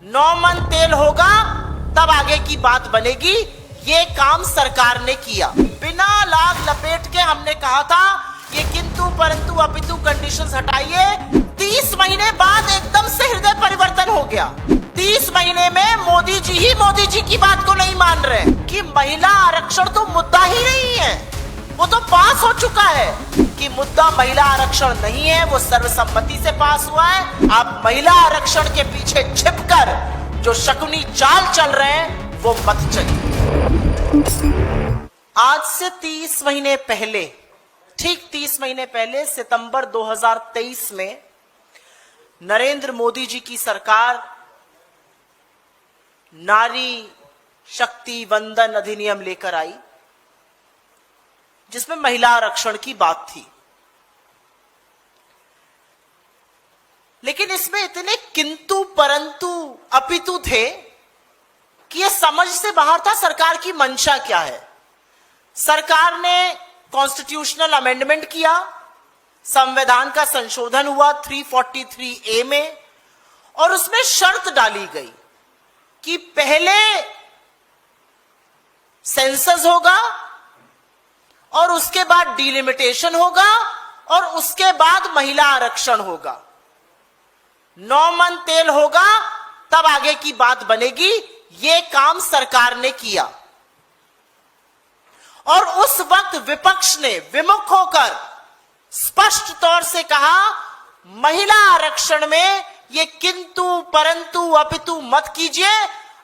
9 मन तेल होगा तब आगे की बात बनेगी। ये काम सरकार ने किया। बिना लाग लपेट के हमने कहा था ये किंतु परंतु अपितु कंडीशंस हटाइए। 30 महीने बाद एकदम से हृदय परिवर्तन हो गया। 30 महीने में मोदी जी की बात को नहीं मान रहे कि महिला आरक्षण तो मुद्दा ही नहीं है, वो तो पास हो चुका है। कि मुद्दा महिला आरक्षण नहीं है, वो सर्वसम्मति से पास हुआ है। आप महिला आरक्षण के पीछे छिपकर जो शकुनी चाल चल रहे हैं वो मत चलिए। आज से 30 महीने पहले, ठीक 30 महीने पहले सितंबर 2023 में नरेंद्र मोदी जी की सरकार नारी शक्ति वंदन अधिनियम लेकर आई, जिसमें महिला आरक्षण की बात थी। लेकिन इसमें इतने किंतु परंतु अपितु थे कि यह समझ से बाहर था सरकार की मंशा क्या है। सरकार ने कॉन्स्टिट्यूशनल अमेंडमेंट किया, संविधान का संशोधन हुआ 343A में, और उसमें शर्त डाली गई कि पहले सेंसस होगा और उसके बाद डिलिमिटेशन होगा और उसके बाद महिला आरक्षण होगा। 9 मन तेल होगा तब आगे की बात बनेगी। ये काम सरकार ने किया और उस वक्त विपक्ष ने विमुख होकर स्पष्ट तौर से कहा महिला आरक्षण में ये किंतु परंतु अपितु मत कीजिए,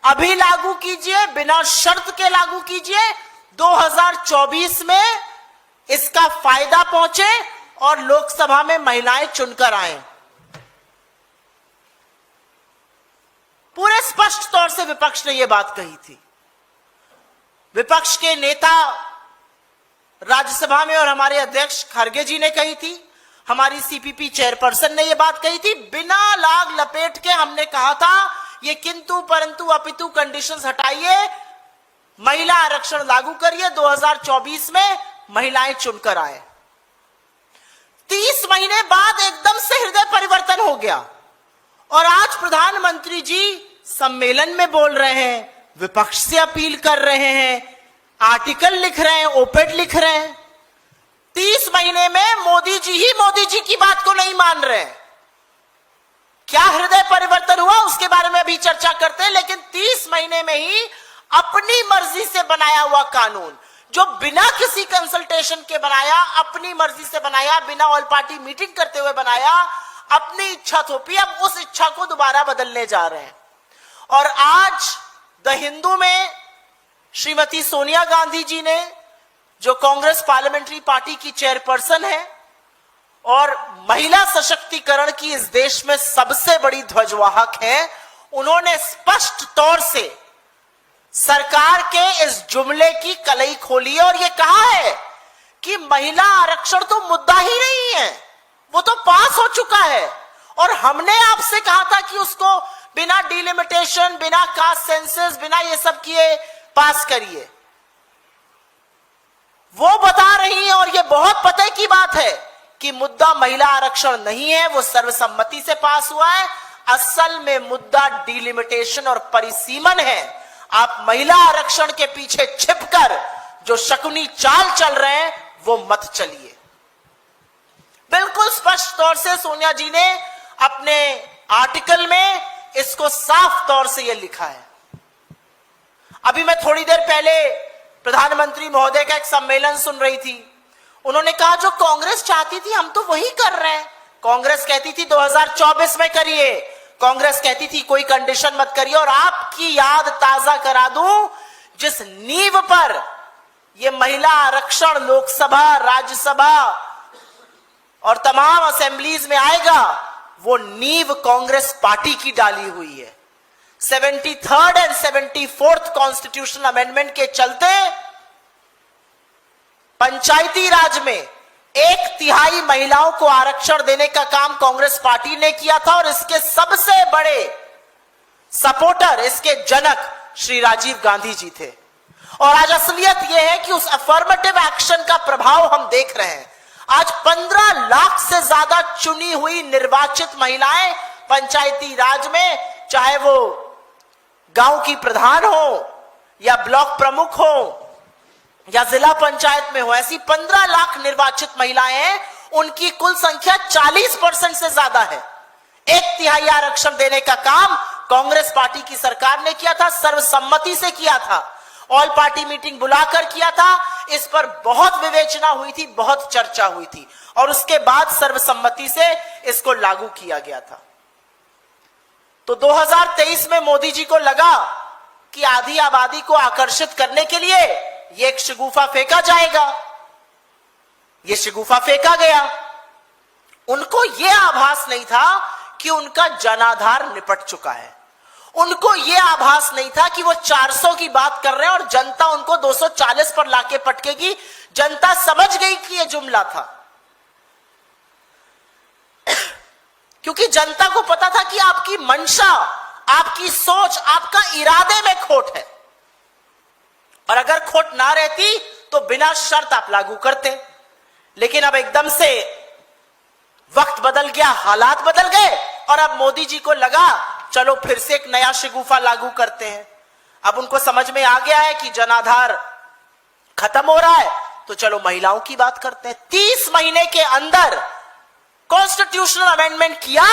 अभी लागू कीजिए, बिना शर्त के लागू कीजिए। 2024 में इसका फायदा पहुंचे और लोकसभा में महिलाएं चुनकर आए। पूरे स्पष्ट तौर से विपक्ष ने यह बात कही थी। विपक्ष के नेता राज्यसभा में और हमारे अध्यक्ष खरगे जी ने कही थी, हमारी सीपीपी चेयरपर्सन ने यह बात कही थी। बिना लाग लपेट के हमने कहा था ये किंतु परंतु अपितु कंडीशंस हटाइए, महिला आरक्षण लागू करिए। 2024 में महिलाएं चुनकर आए। 30 महीने बाद एकदम से हृदय परिवर्तन हो गया और आज प्रधानमंत्री जी सम्मेलन में बोल रहे हैं, विपक्ष से अपील कर रहे हैं, आर्टिकल लिख रहे हैं, ओपेड लिख रहे हैं। 30 महीने में मोदी जी की बात को नहीं मान रहे। क्या हृदय परिवर्तन हुआ उसके बारे में अभी चर्चा करते हैं, लेकिन 30 महीने में ही अपनी मर्जी से बनाया हुआ कानून, जो बिना किसी कंसल्टेशन के बनाया, अपनी मर्जी से बनाया, बिना ऑल पार्टी मीटिंग करते हुए बनाया, अपनी इच्छा थोपी, अब उस इच्छा को दोबारा बदलने जा रहे हैं। और आज द हिंदू में श्रीमती सोनिया गांधी जी ने, जो कांग्रेस पार्लियामेंट्री पार्टी की चेयरपर्सन है और महिला सशक्तिकरण की इस देश में सबसे बड़ी ध्वजवाहक है, उन्होंने स्पष्ट तौर से सरकार के इस जुमले की कलई खोली और यह कहा है कि महिला आरक्षण तो मुद्दा ही नहीं है, वो तो पास हो चुका है। और हमने आपसे कहा था कि उसको बिना डिलिमिटेशन, बिना कास्ट सेंसस, बिना ये सब किए पास करिए। वो बता रही है और ये बहुत पते की बात है कि मुद्दा महिला आरक्षण नहीं है, वो सर्वसम्मति से पास हुआ है। असल में मुद्दा डिलिमिटेशन और परिसीमन है। आप महिला आरक्षण के पीछे छिपकर जो शकुनी चाल चल रहे हैं वो मत चलिए। बिल्कुल स्पष्ट तौर से सोनिया जी ने अपने आर्टिकल में इसको साफ तौर से यह लिखा है। अभी मैं थोड़ी देर पहले प्रधानमंत्री महोदय का एक सम्मेलन सुन रही थी। उन्होंने कहा जो कांग्रेस चाहती थी हम तो वही कर रहे हैं। कांग्रेस कहती थी 2024 में करिए, कांग्रेस कहती थी कोई कंडीशन मत करिए। और आपकी याद ताजा करा दूं, जिस नींव पर यह महिला आरक्षण लोकसभा, राज्यसभा और तमाम असेंबलीज में आएगा, वो नींव कांग्रेस पार्टी की डाली हुई है। 73rd and 74th constitutional amendment के चलते पंचायती राज में 1/3 महिलाओं को आरक्षण देने का काम कांग्रेस पार्टी ने किया था और इसके सबसे बड़े सपोर्टर, इसके जनक श्री राजीव गांधी जी थे। और आज असलियत यह है कि उस अफर्मेटिव एक्शन का प्रभाव हम देख रहे हैं। आज 15 लाख से ज्यादा चुनी हुई निर्वाचित महिलाएं पंचायती राज में चाहे वो गांव की प्रधान हो या ब्लॉक प्रमुख हो या जिला पंचायत में हो, ऐसी 15 लाख निर्वाचित महिलाएं हैं, उनकी कुल संख्या 40% से ज्यादा है। 1/3 आरक्षण देने का काम कांग्रेस पार्टी की सरकार ने किया था, सर्वसम्मति से किया था, ऑल पार्टी मीटिंग बुलाकर किया था। इस पर बहुत विवेचना हुई थी, बहुत चर्चा हुई थी और उसके बाद सर्वसम्मति से इसको लागू किया गया था। तो 2023 में मोदी जी को लगा कि आधी आबादी को आकर्षित करने के लिए ये एक शगुफा फेंका जाएगा। ये शगुफा फेंका गया। उनको यह आभास नहीं था कि उनका जनाधार निपट चुका है। उनको यह आभास नहीं था कि वो 400 की बात कर रहे हैं और जनता उनको 240 पर लाके पटकेगी। जनता समझ गई कि यह जुमला था, क्योंकि जनता को पता था कि आपकी मंशा, आपकी सोच, आपका इरादे में खोट है और अगर खोट ना रहती तो बिना शर्त आप लागू करते। लेकिन अब एकदम से वक्त बदल गया, हालात बदल गए और अब मोदी जी को लगा चलो फिर से एक नया शगुफा लागू करते हैं। अब उनको समझ में आ गया है कि जनाधार खत्म हो रहा है, तो चलो महिलाओं की बात करते हैं। 30 महीने के अंदर कॉन्स्टिट्यूशनल अमेंडमेंट किया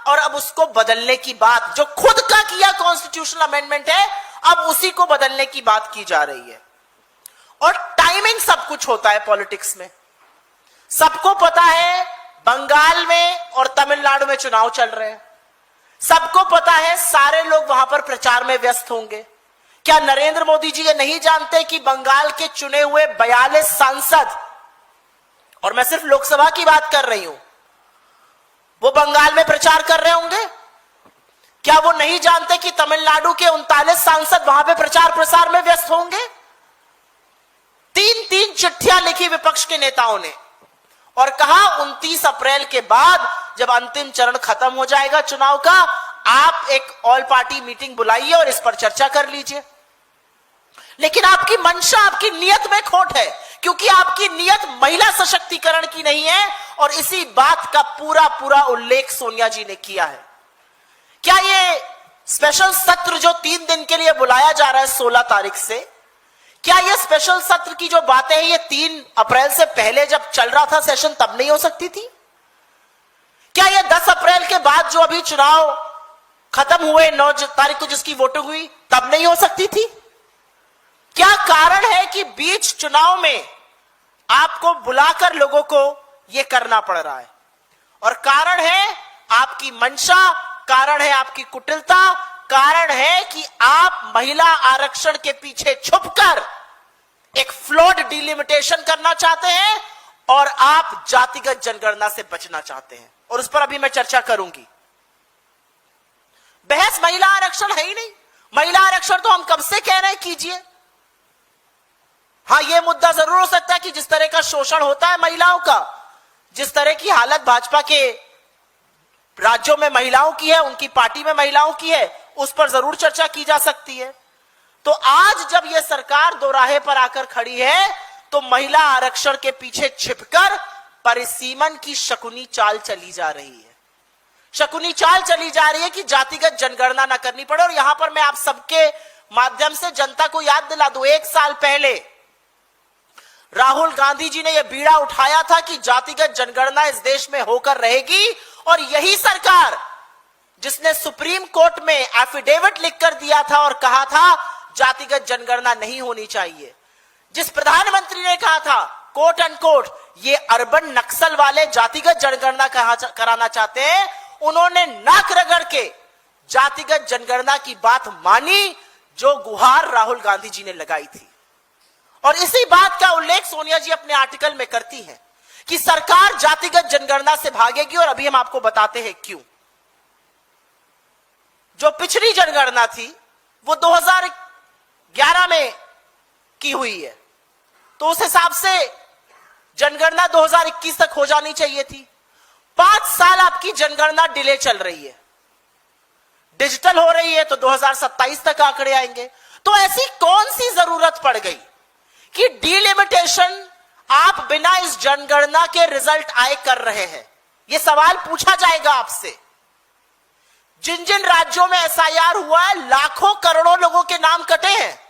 और अब उसको बदलने की बात, जो खुद का किया कॉन्स्टिट्यूशनल अमेंडमेंट है, अब उसी को बदलने की बात की जा रही है। और टाइमिंग सब कुछ होता है पॉलिटिक्स में। सबको पता है बंगाल में और तमिलनाडु में चुनाव चल रहे हैं। सबको पता है सारे लोग वहां पर प्रचार में व्यस्त होंगे। क्या नरेंद्र मोदी जी ये नहीं जानते कि बंगाल के चुने हुए 42 सांसद, और मैं सिर्फ लोकसभा की बात कर रही हूं, वो बंगाल में प्रचार कर रहे होंगे? क्या वो नहीं जानते कि तमिलनाडु के 39 सांसद वहां पे प्रचार प्रसार में व्यस्त होंगे? 3-3 चिट्ठियां लिखी विपक्ष के नेताओं ने और कहा 29 अप्रैल के बाद जब अंतिम चरण खत्म हो जाएगा चुनाव का, आप एक ऑल पार्टी मीटिंग बुलाइए और इस पर चर्चा कर लीजिए। लेकिन आपकी मंशा, आपकी नियत में खोट है, क्योंकि आपकी नियत महिला सशक्तिकरण की नहीं है और इसी बात का पूरा पूरा उल्लेख सोनिया जी ने किया है। क्या ये स्पेशल सत्र जो 3 दिन के लिए बुलाया जा रहा है 16 तारीख से, क्या ये स्पेशल सत्र की जो बातें हैं ये 3 अप्रैल से पहले जब चल रहा था सेशन तब नहीं हो सकती थी? क्या ये 10 अप्रैल के बाद जो अभी चुनाव खत्म हुए 9 तारीख को जिसकी वोटिंग हुई तब नहीं हो सकती थी? क्या कारण है कि बीच चुनाव में आपको बुलाकर लोगों को यह करना पड़ रहा है? और कारण है आपकी मंशा, कारण है आपकी कुटिलता, कारण है कि आप महिला आरक्षण के पीछे छुपकर एक फ्लॉड डिलिमिटेशन करना चाहते हैं और आप जातिगत जनगणना से बचना चाहते हैं। और उस पर अभी मैं चर्चा करूंगी। बहस महिला आरक्षण है ही नहीं। महिला आरक्षण तो हम कब से कह रहे हैं कीजिए। हां, यह मुद्दा जरूर हो सकता है कि जिस तरह का शोषण होता है महिलाओं का, जिस तरह की हालत भाजपा के राज्यों में महिलाओं की है, उनकी पार्टी में महिलाओं की है, उस पर जरूर चर्चा की जा सकती है। तो आज जब यह सरकार दोराहे पर आकर खड़ी है तो महिला आरक्षण के पीछे छिपकर परिसीमन की शकुनी चाल चली जा रही है। शकुनी चाल चली जा रही है कि जातिगत जनगणना न करनी पड़े। और यहां पर मैं आप सबके माध्यम से जनता को याद दिला दूं, 1 साल पहले राहुल गांधी जी ने यह बीड़ा उठाया था कि जातिगत जनगणना इस देश में होकर रहेगी और यही सरकार जिसने सुप्रीम कोर्ट में एफिडेविट लिखकर दिया था और कहा था जातिगत जनगणना नहीं होनी चाहिए, जिस प्रधानमंत्री ने कहा था कोट एंड कोट ये अर्बन नक्सल वाले जातिगत जनगणना कराना चाहते हैं, उन्होंने नाक रगड़ के जातिगत जनगणना की बात मानी जो गुहार राहुल गांधी जी ने लगाई थी। और इसी बात का उल्लेख सोनिया जी अपने आर्टिकल में करती हैं कि सरकार जातिगत जनगणना से भागेगी और अभी हम आपको बताते हैं क्यों। जो पिछली जनगणना थी वो 2011 में की हुई है, तो उस हिसाब से जनगणना 2021 तक हो जानी चाहिए थी। 5 साल आपकी जनगणना डिले चल रही है, डिजिटल हो रही है तो 2027 तक आंकड़े आएंगे। तो ऐसी कौन सी जरूरत पड़ गई कि डिलिमिटेशन आप बिना इस जनगणना के रिजल्ट आए कर रहे हैं? यह सवाल पूछा जाएगा आपसे। जिन जिन राज्यों में एसआईआर हुआ है, लाखों करोड़ों लोगों के नाम कटे हैं।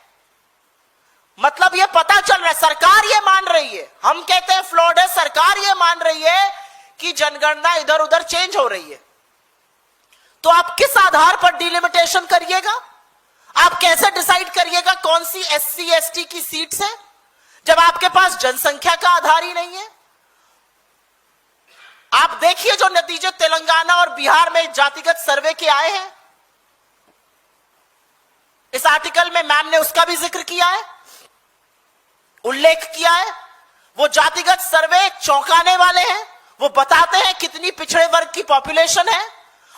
मतलब ये पता चल रहा है, सरकार ये मान रही है, हम कहते हैं फ्लॉड है, सरकार ये मान रही है कि जनगणना इधर उधर चेंज हो रही है। तो आप किस आधार पर डिलिमिटेशन करिएगा? आप कैसे डिसाइड करिएगा कौन सी एससी एसटी की सीट्स है, जब आपके पास जनसंख्या का आधार ही नहीं है? आप देखिए जो नतीजे तेलंगाना और बिहार में जातिगत सर्वे के आए हैं, इस आर्टिकल में मैम ने उसका भी जिक्र किया है, उल्लेख किया है। वो जातिगत सर्वे चौंकाने वाले हैं। वो बताते हैं कितनी पिछड़े वर्ग की पॉपुलेशन है,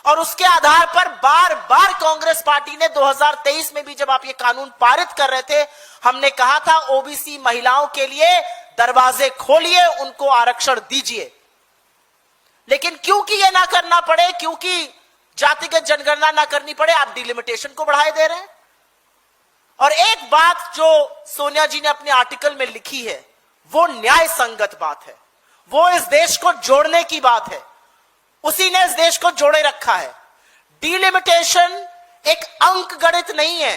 और उसके आधार पर बार बार कांग्रेस पार्टी ने 2023 में भी, जब आप ये कानून पारित कर रहे थे, हमने कहा था ओबीसी महिलाओं के लिए दरवाजे खोलिए, उनको आरक्षण दीजिए। लेकिन क्योंकि ये ना करना पड़े, क्योंकि जातिगत जनगणना ना करनी पड़े, आप डिलिमिटेशन को बढ़ाए दे रहे हैं। और एक बात जो सोनिया जी ने अपने आर्टिकल में लिखी है, वो न्याय संगत बात है, वो इस देश को जोड़ने की बात है। उसी ने इस देश को जोड़े रखा है। डिलिमिटेशन एक अंक गणित नहीं है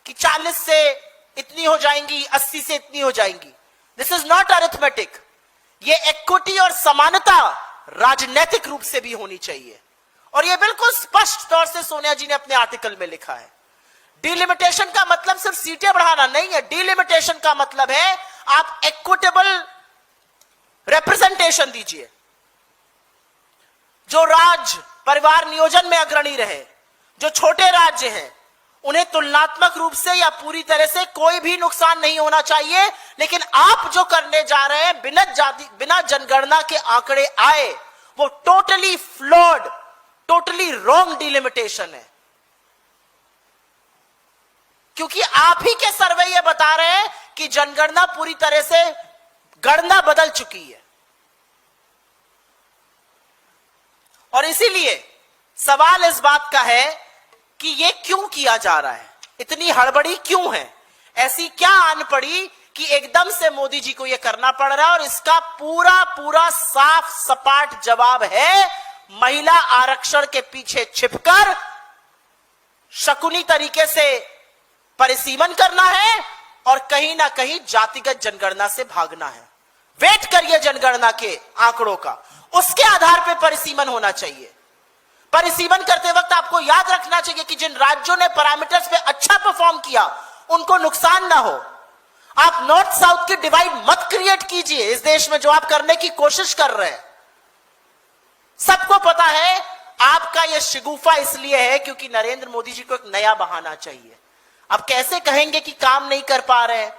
कि 40 से इतनी हो जाएंगी, 80 से इतनी हो जाएंगी। This is not arithmetic. ये इक्विटी और समानता राजनीतिक रूप से भी होनी चाहिए, और यह बिल्कुल स्पष्ट तौर से सोनिया जी ने अपने आर्टिकल में लिखा है। डिलिमिटेशन का मतलब सिर्फ सीटें बढ़ाना नहीं है। डिलिमिटेशन का मतलब है आप इक्विटेबल रिप्रेजेंटेशन दीजिए। जो राज्य परिवार नियोजन में अग्रणी रहे, जो छोटे राज्य हैं, उन्हें तुलनात्मक रूप से या पूरी तरह से कोई भी नुकसान नहीं होना चाहिए। लेकिन आप जो करने जा रहे हैं, बिना जनगणना के आंकड़े आए, वो totally flawed, totally wrong delimitation है। क्योंकि आप ही के सर्वे ये बता रहे हैं कि जनगणना पूरी तरह से गणना बदल चुकी है। और इसीलिए सवाल इस बात का है कि ये क्यों किया जा रहा है, इतनी हड़बड़ी क्यों है, ऐसी क्या आन पड़ी कि एकदम से मोदी जी को यह करना पड़ रहा है। और इसका पूरा पूरा साफ सपाट जवाब है, महिला आरक्षण के पीछे छिपकर शकुनी तरीके से परिसीमन करना है और कहीं ना कहीं जातिगत जनगणना से भागना है। वेट करिए जनगणना के आंकड़ों का, उसके आधार पर परिसीमन होना चाहिए। परिसीमन करते वक्त आपको याद रखना चाहिए कि जिन राज्यों ने पैरामीटर्स पे अच्छा परफॉर्म किया, उनको नुकसान ना हो। आप नॉर्थ साउथ की डिवाइड मत क्रिएट कीजिए इस देश में, जो आप करने की कोशिश कर रहे हैं। सबको पता है आपका यह शिगुफा इसलिए है क्योंकि नरेंद्र मोदी जी को एक नया बहाना चाहिए। अब कैसे कहेंगे कि काम नहीं कर पा रहे हैं?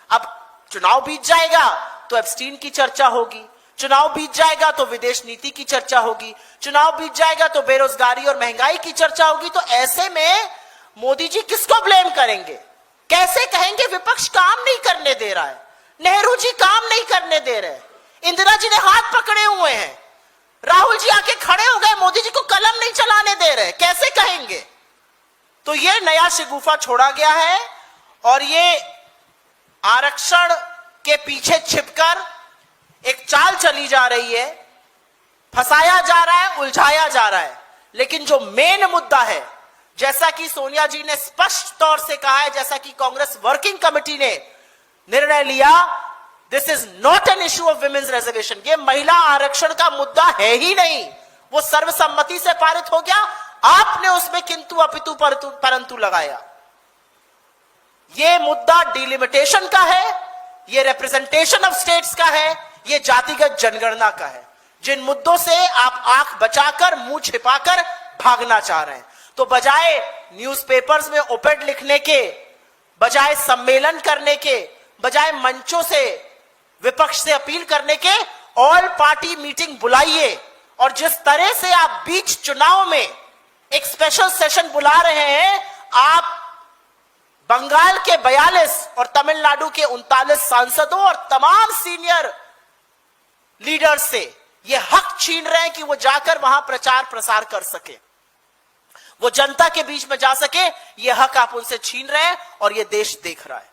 अब चुनाव बीत जाएगा तो एब्सटीन की चर्चा होगी, चुनाव बीत जाएगा तो विदेश नीति की चर्चा होगी, चुनाव बीत जाएगा तो बेरोजगारी और महंगाई की चर्चा होगी। तो ऐसे में मोदी जी किसको ब्लेम करेंगे? कैसे कहेंगे विपक्ष काम नहीं करने दे रहा है, नेहरू जी काम नहीं करने दे रहे, इंदिरा जी ने हाथ पकड़े हुए हैं, राहुल जी आके खड़े हो गए, मोदी जी को कलम नहीं चलाने दे रहे, कैसे कहेंगे? तो ये नया शिगुफा छोड़ा गया है और ये आरक्षण के पीछे छिपकर एक चाल चली जा रही है, फंसाया जा रहा है, उलझाया जा रहा है। लेकिन जो मेन मुद्दा है, जैसा कि सोनिया जी ने स्पष्ट तौर से कहा है, जैसा कि कांग्रेस वर्किंग कमेटी ने निर्णय लिया, this is not an issue of women's reservation. ये महिला आरक्षण का मुद्दा है ही नहीं, वो सर्वसम्मति से पारित हो गया। आपने उसमें किंतु अपितु परंतु लगाया। ये मुद्दा डिलिमिटेशन का है, ये रिप्रेजेंटेशन ऑफ स्टेट्स का है, ये जातिगत जनगणना का है, जिन मुद्दों से आप आंख बचाकर मुंह छिपाकर भागना चाह रहे हैं। तो बजाय न्यूज़पेपर्स में ओपेड लिखने के, बजाय सम्मेलन करने के, बजाय मंचों से विपक्ष से अपील करने के, ऑल पार्टी मीटिंग बुलाइए। और जिस तरह से आप बीच चुनाव में एक स्पेशल सेशन बुला रहे हैं, आप बंगाल के 42 और तमिलनाडु के 39 सांसदों और तमाम सीनियर लीडर से यह हक छीन रहे हैं कि वो जाकर वहां प्रचार प्रसार कर सके, वो जनता के बीच में जा सके। यह हक आप उनसे छीन रहे हैं और यह देश देख रहा है।